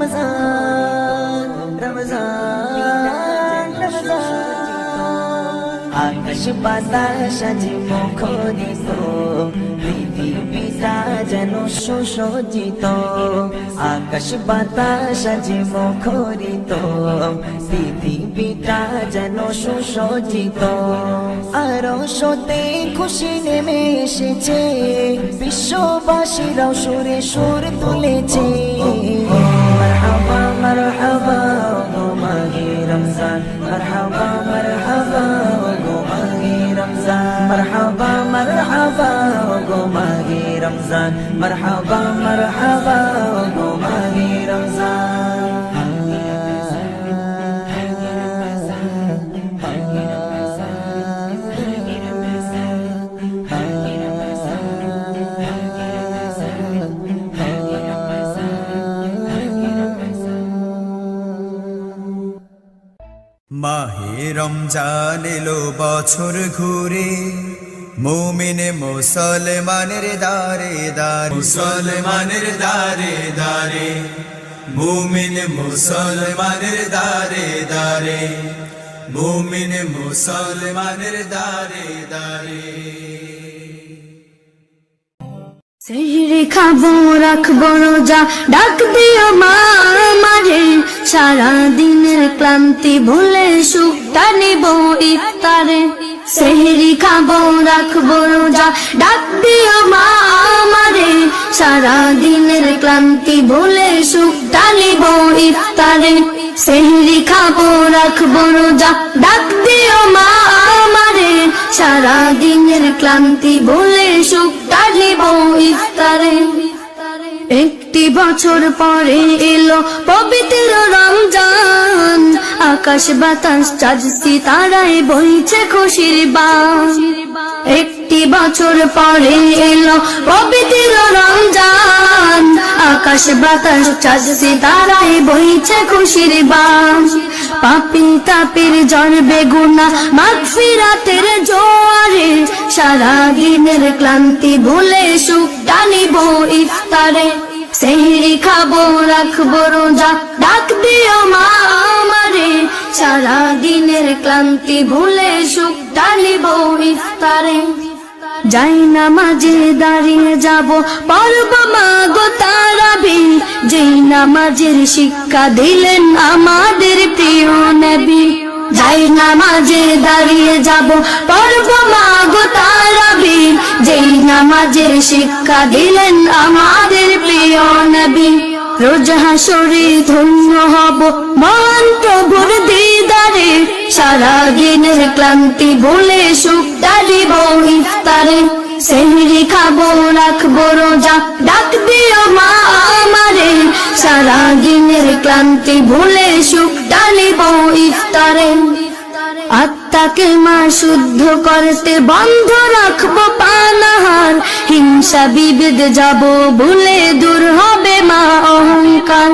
রমজান রমজান রমজান আকাশ বাতাস আজ মুখরিত পৃথিবীটা যেন সুসজ্জিত আকাশ বাতাস আজ মুখরিত পৃথিবীটা যেন সুসজ্জিত আরশতে খুশি নেমে এসেছে বিশ্ববাসীরাও সুরে সুর তুলেছে মারহাবা মারহাবা গো মাহে রমজান মারহাবা মারহাবা গো মাহে রমজান মারহাবা মারহাবা গো মাহে রমজান মারহাবা মারহাবা গো মাহে রমজান মাহে রমজান এলো বছর ঘুরে মুমিন মুসলমানের দারে দারে মুসলমানের দারে দারে মুমিন মুসলমানের দারে দারে মুমিন মুসলমানের দারে দারে সেহরি খাবো রাখবো রোজা ডাক দিও মা আমারে সারা দিনের ক্লান্তি ভুলে সুখটা নিব ইফতারে সেহরি খাবো রাখবো রোজা ডাক দিও মা আমারে সারা দিনের ক্লান্তি ভুলে সুখটা নিব ইফতারে সেহরি খাবো রাখবো রোজা ডাক দিও মা আমারে সারা দিনের ক্লান্তি ভুলে সুখটা নিব ইফতারে একটি বছর পরে এলো পবিত্র রমজান আকাশ বাতাস চাঁদ সিতারায় বইছে খুশির বান একটি বছর পরে এলো পবিত্র রমজান আকাশ বাতাস চাঁদ সিতারায় বইছে খুশির বান পাপী তাপের জ্বর বেগুনা মাগফিরাতের জোয়ারে সারা দিনের ক্লান্তি ভুলে সুখটা নিব ইফতারে সেহরি খাবো রাখবো রোজা ডাক দিও মা আমারে সারা দিনের ক্লান্তি ভুলে সুখটা নিব ইফতারে যাই নামাজে দাঁড়িয়ে যাব পড়ব মা গো তারাবি যেই নামাজের শিক্ষা দিলেন আমাদের প্রিয় নবী যাই নামাজে দাঁড়িয়ে যাব পড়ব মা গো তারাবি যেই নামাজের শিক্ষা দিলেন আমাদের প্রিয় নবী রোজ হাসরে ধন্য হব মহান প্রভুর দিদারে সারা দিনের ক্লান্তি ভুলে সুখটা নিব ইফতারে সেহরি খাবো রাখবো রোজা ডাক দিও মা আমারে সারা দিনের ক্লান্তি ভুলে সুখটা নিব ইফতারে আত্মাকে মা শুদ্ধ করতে বন্ধ রাখবো পানাহার হিংসা বিভেদ যাব ভুলে দূর হবে মা অহংকার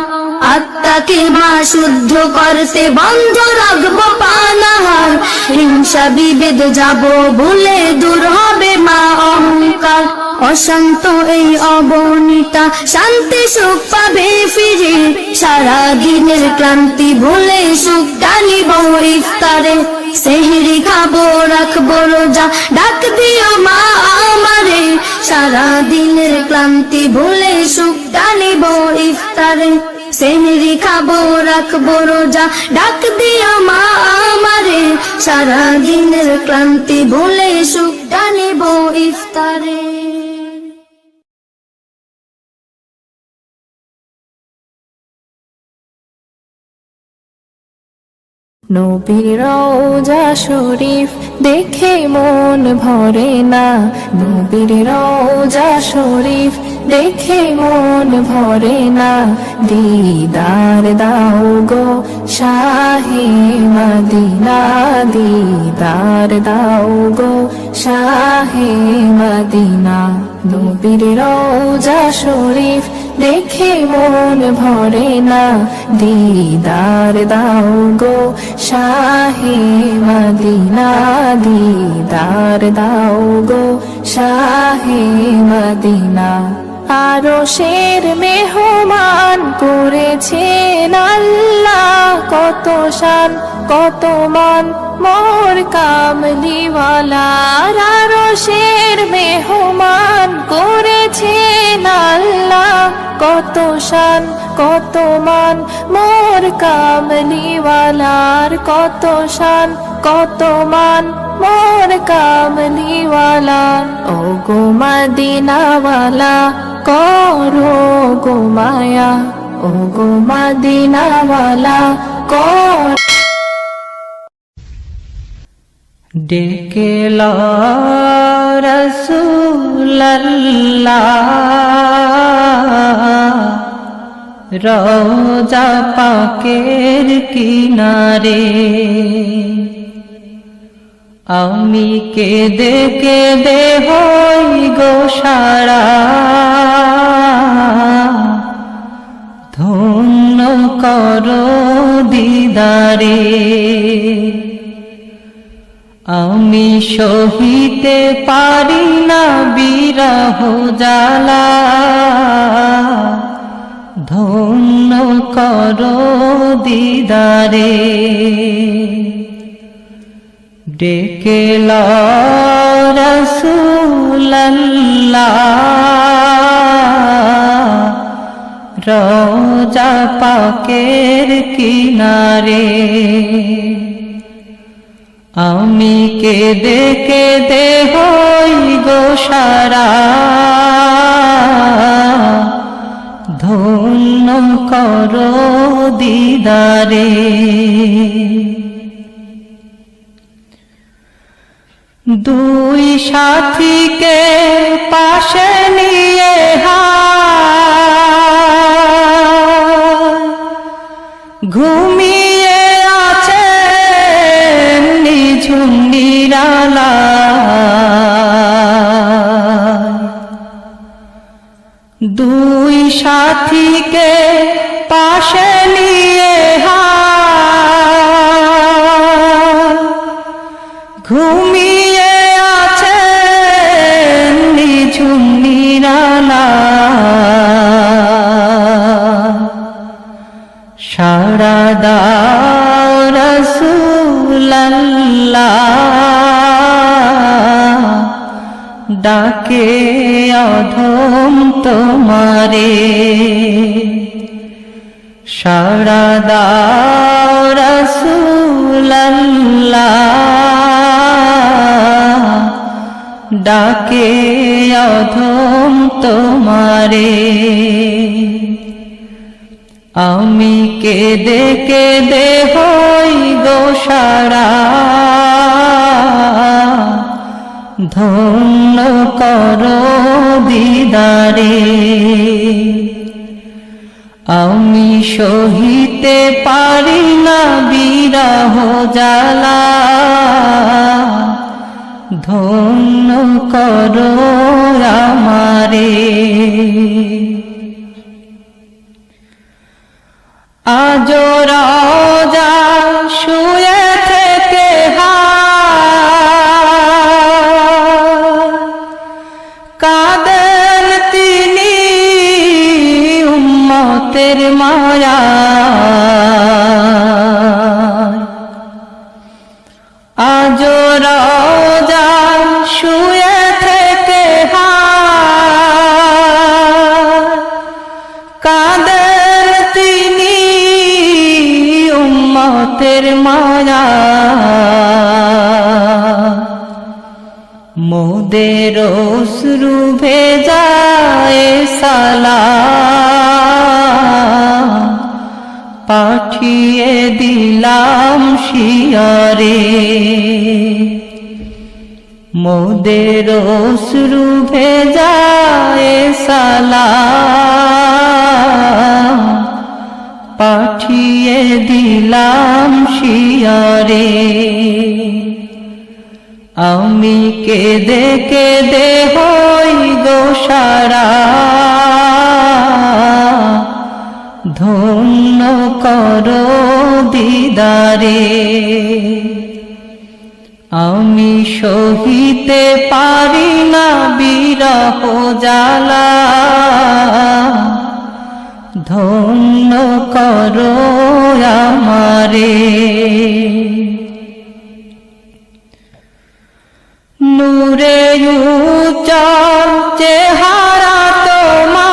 আত্মাকে মা শুদ্ধ করতে বন্ধ রাখবো পানাহার হিংসা বিভেদ যাব ভুলে দূর হবে মা অহংকার অশান্ত এই অবনীতা শান্তি সুখ পাবে ফিরে সারা দিনের ক্লান্তি ভুলে সুখটা নিব ইফতারে সেহরি খাবো রাখবো রোজা ডাক দিও মা আমারে সারা দিনের ক্লান্তি ভুলে সুখটা নিব ইফতারে সেহরি খাবো রাখবো রোজা ডাক দিও মা আমারে সারা দিনের ক্লান্তি ভুলে সুখটা নিব ইফতারে নবীর রওজা শরীফ দেখে মন ভরে না নবীর রওজা শরীফ দেখে মন ভরে না দিদার দাও গো শাহে মদিনা দিদার দাও গো শাহে মদিনা নবীর রওজা শরীফ দেখে মন ভরে না দিদার দাও গো শাহে মদিনা দিদার দাও গো শাহে মদিনা আরশের মেহমান করে করেছেন আল্লাহ কত শান কত মান মোর কামলিওয়ালার আরশের মেহমান করেছেন আল্লাহ কত শান কত মান মোর কামলিওয়ালার কত শান কত মান মোর কামলিওয়ালার ও গো মদিনাওয়ালা করো গো মায়া ও গো মদিনাওয়ালা কর ডেকে লা রাসূলুল্লাহ রওজা পাকের কিনারে আমি কেঁদে কেঁদে হই গো সারা ধন্য করো দিদারে আমি সহিতে পারি না বিরহ জ্বালা ধন্য করো দিদারে ডেকে লা রাসূলুল্লাহ রওজা পাকের কিনারে আমি কেঁদে কেঁদে হই গো সারা ধন্য করো দিদারে দুই সাথীকে পাশে নিয়ে ঘুমিয়ে আছে নিঝুম নিরালায় দুই সাথীকে পাশে নিয়ে ঘুমিয়ে আছে নিঝুম নিরালায় সাড়া দাও রাসূলুল্লাহ ডাকে অধম তোমারে সাড়া দাও রাসূলুল্লাহ ডাকে অধম তোমারে আমি কেঁদে কেঁদে হই গো সারা ধন্য করো দিদারে আমি সহিতে পারি না বিরহ জ্বালা ধন্য করো আমারে আজ রওজা শুয়ে থেকে কাঁদেন তিনি উম্মতের মায়া আজ রওজা শুয়ে থেকে কাঁদেন তিনি উম্মতের মায়া মোদের অশ্রু ভেজায় সালাম পাঠিয়ে দিলাম শিয়রে মোদের অশ্রু ভেজায় সালাম পাঠিয়ে দিলাম শিয়রে আমি কেঁদে কেঁদে হই গো সারা ধন্য করো দিদারে আমি সহিতে পারি না বিরহ জ্বালা ধন্য করো আমারে। নূরে উজ্জ্বল চেহারা তোমার,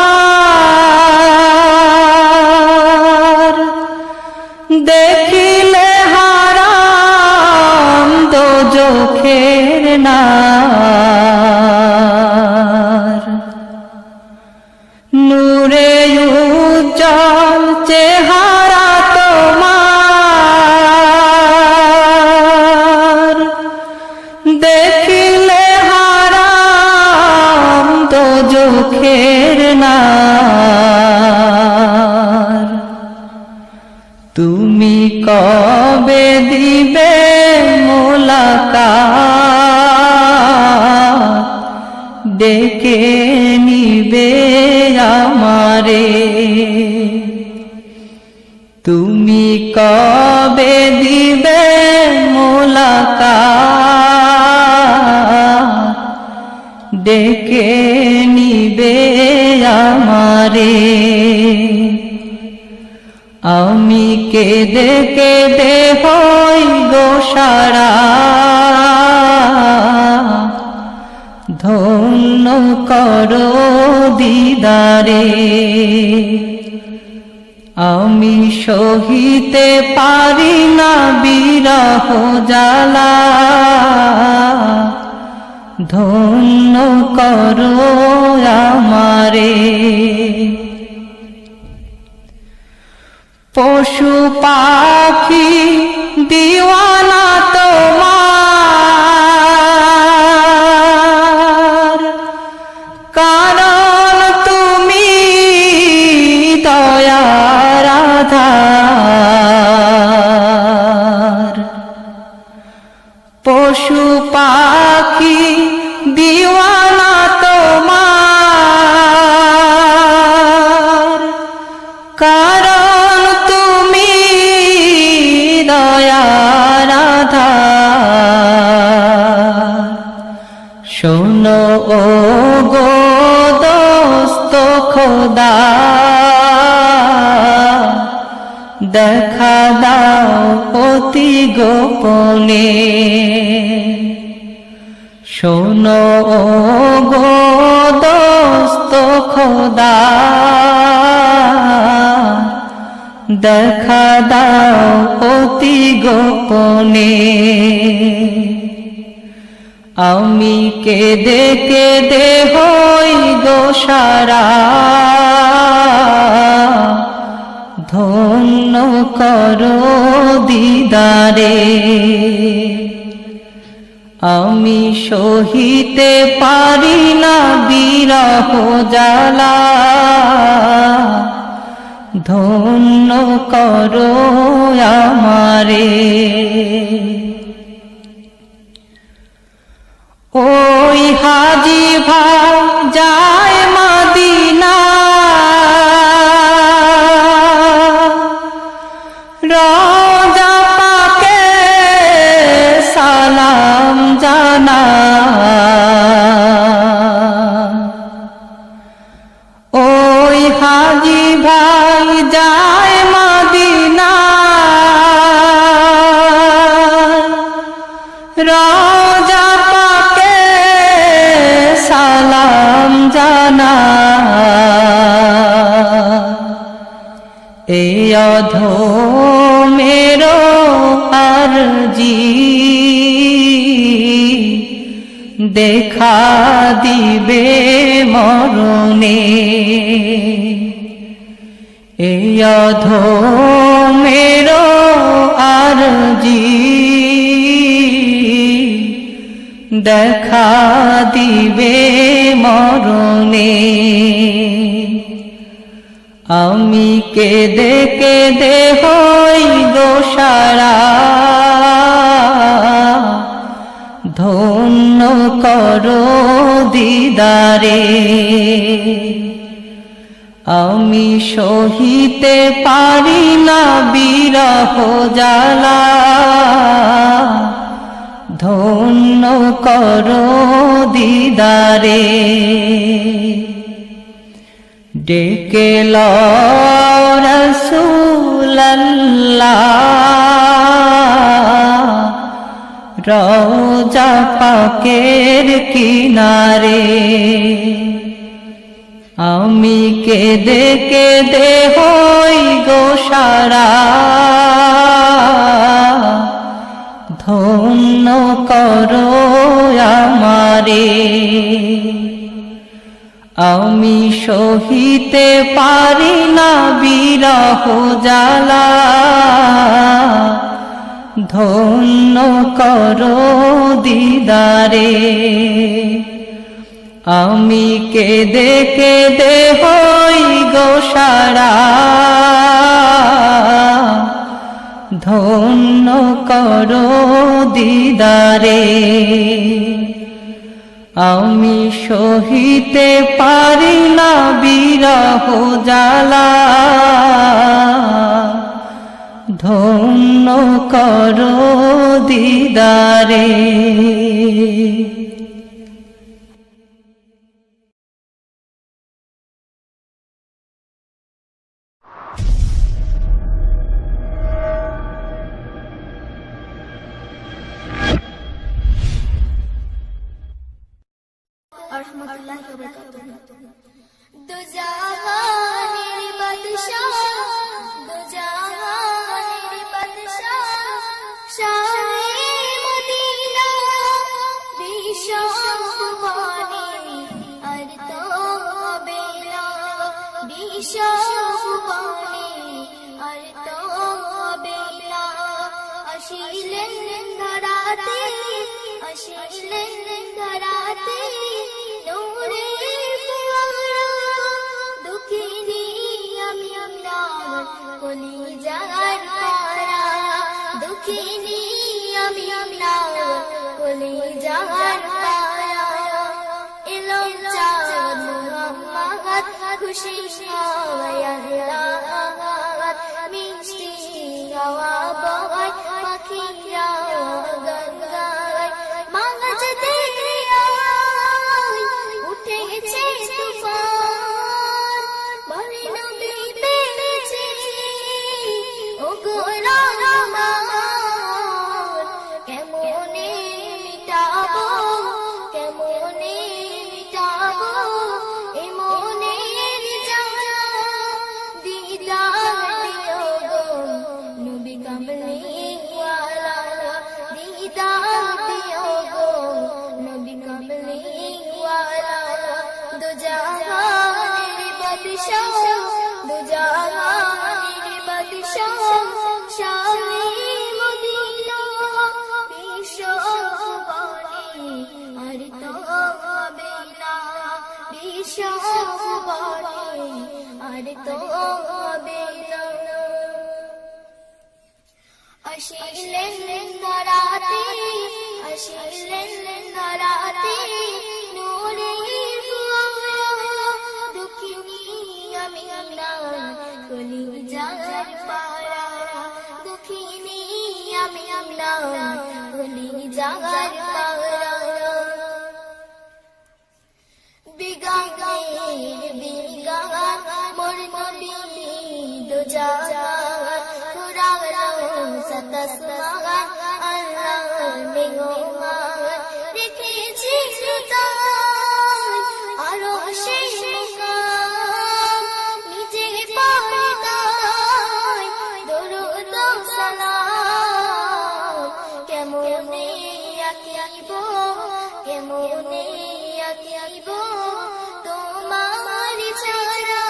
দেখিলে হারাম দোজখের নার। নূরে উজ্জ্বল চেহারা তোমার, দেখিলে হারাম দোজখের নার। তুমি কবে দিবে মোলাকাত, ডেকে নিবে আমারে। তুমি কবে দিবে মোলাকাত, ডেকে নিবে আমারে। আমি কেঁদে কেঁদে হই গো সারা, ধন্য করো দিদারে। আমি সহিতে পারি না বিরহ জ্বালা, ধন্য করো আমারে। পশু পাখি দিওয়ানা তোমার, কারণ তুমি দয়ার আধার। পশু পাখি দিওয়ানা তোমার, কারণ তুমি দয়ার আধার। শোনো ও গো দোস্ত খোদা, দেখা দাও অতি গোপনে। শোনো ও গো দোস্ত খোদা, দেখা দাও অতি গোপনে। আমি কেঁদে কেঁদে হই গো সারা, ধন্য করো দিদারে। আমি সহিতে পারি না বিরহ জ্বালা, ধন্য করো আমারে। ওই হাজি ভাই যায় মদিনা, রোজা পাকে সালাম জানা। ওই হাজি ভাই যায় মদিনা, রোজা পাকে সালাম জানা। এই অধমেরো আরজি, দেখা দিবে মরণে। এই অধমেরো আরজি, দেখা দিবে মরণে। আমি কেঁদে কেঁদে হই গো সারা, ধন্য করো দিদারে। আমি সহিতে পারি না বিরহ জ্বালা, ধন্য করো দিদারে। ডেকে লও রাসূলাল্লাহ রওজা পাকের কিনারে আমি কেঁদে কেঁদে হই গো সারা ধন্য করো আমারে আমি সহিতে পারি না বিরহ জ্বালা ধন্য করো দিদারে আমি কেঁদে কেঁদে হই গো সারা ধন্য করো দিদারে আমি সহিতে পারি না বিরহ জ্বালা ধন্য করো দিদারে दो जहानेर बादशाह दो जहानेर बादशाह शाहे मदीना बिशाबानी আর তো বেলা বিশাবানি আর তো বেলা আসিলেন ধরাতে নূরে ফুয়ারা দুঃখিনী আমি আপনার কলিজার পারা দুঃখিনী আমি আপনার কলিজার পারা এলো চাঁদ মুহাম্মদ খুশি হাওয়াত মিষ্টি হাওয়া বয় পাখিরা গান গায় মাঝ দরিয়ায় উঠেছে তুফান বলে নবী পেয়েছে ও গো রহমান কেমনে মিটাবো এ মনের জ্বালা দিদার দিও গো নবী কামলিওয়ালা দিদার দিও গো নবী কামলিওয়ালা দো জাহানের বাদশাহ দো জাহানের বাদশাহ শাহে মদিনা বিশ্ববাণী আর তো বেলা বিশ্ববাণী আর তো বেলা আসিলেন ধরাতে নূরে ফুয়ারা দুঃখিনী আমি আপনার কলিজার পারা দুঃখিনী আমি আপনার কলিজার পারা বিগানের বিগান মোর নবী দো জাহান পুরানো সাতাসমান আল্লাহ মেহমান রেখেছি সুতান আরো সেই মুকাম নিজে পারদায় দরুদ সালাম কেমনে আকিব তোমার ছাড়া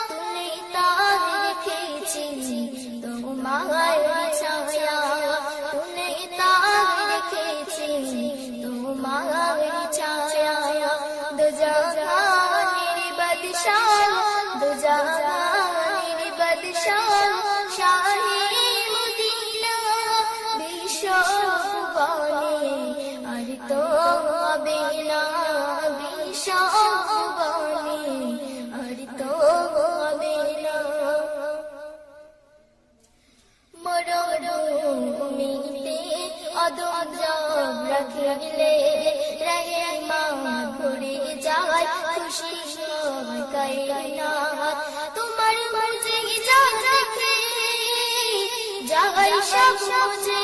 তুলে তার রেখেছি তোমার ছায়া তুলে তার রেখেছি তোমার ছায়া দো জাহানের বাদশাহ দো জাহানের বাদশাহ শাহে মদিনা বিশ্ববাণী আর তো বেলা বিশ্ববাণী যাহাই সব বুঝে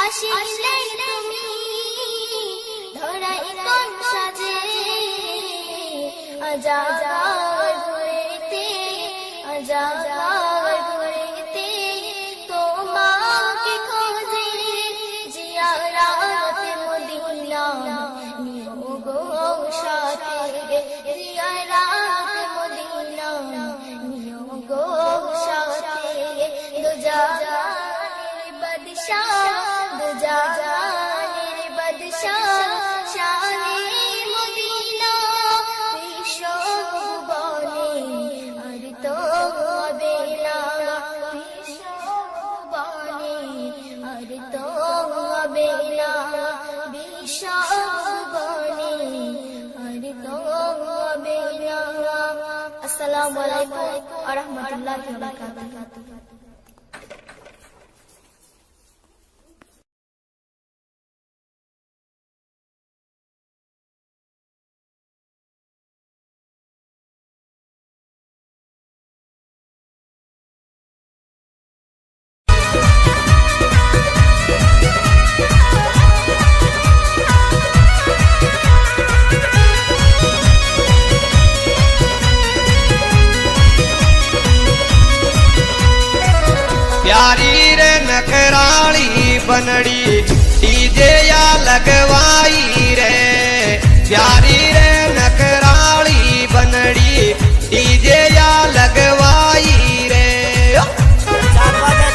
আসিলে তুমি ধরাই কোন সাজে আজাগার ঘুরেতে আজাগার ঘুরেতে তোমাকে খোঁজে জিয়ারাতে মদিনা নিও গো সাথে জিয়ারাতে মদিনা নিও গো সাথে দো জাহানের বাদশাহ দো জাহানের বাদশাহ শাহে মদিনা বিশ্ব ভুবনে আর তো হবে না বিশ্ব ভুবনে আর তো হবে না বিশ্ব ভুবনে আর তো হবে না। আসসালামু আলাইকুম ওয়া রাহমাতুল্লাহি ওয়া বারাকাতুহু। प्यारी रे नखराली बनड़ी डीजे या लगवाई रे प्यारी रे नखराली बनड़ी डीजे या लगवाई रे चाल बाजे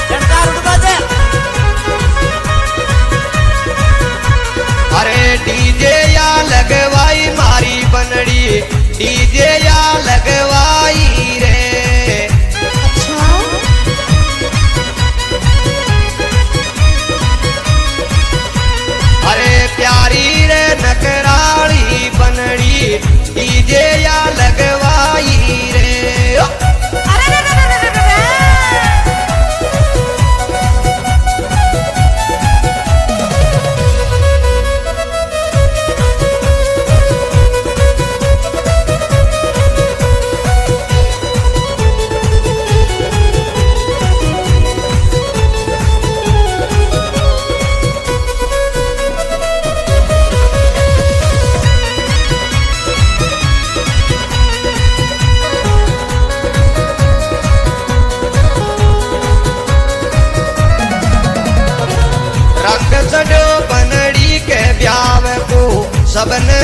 झटकार उठ बाजे अरे डीजे या लगवाई मारी बनड़ी डीजे या लगवाई रे अरे प्यारी रे नखराली बनड़ी डीजे या लगवाई रे रंग चढ़ो बनड़ी के ब्याह को सबने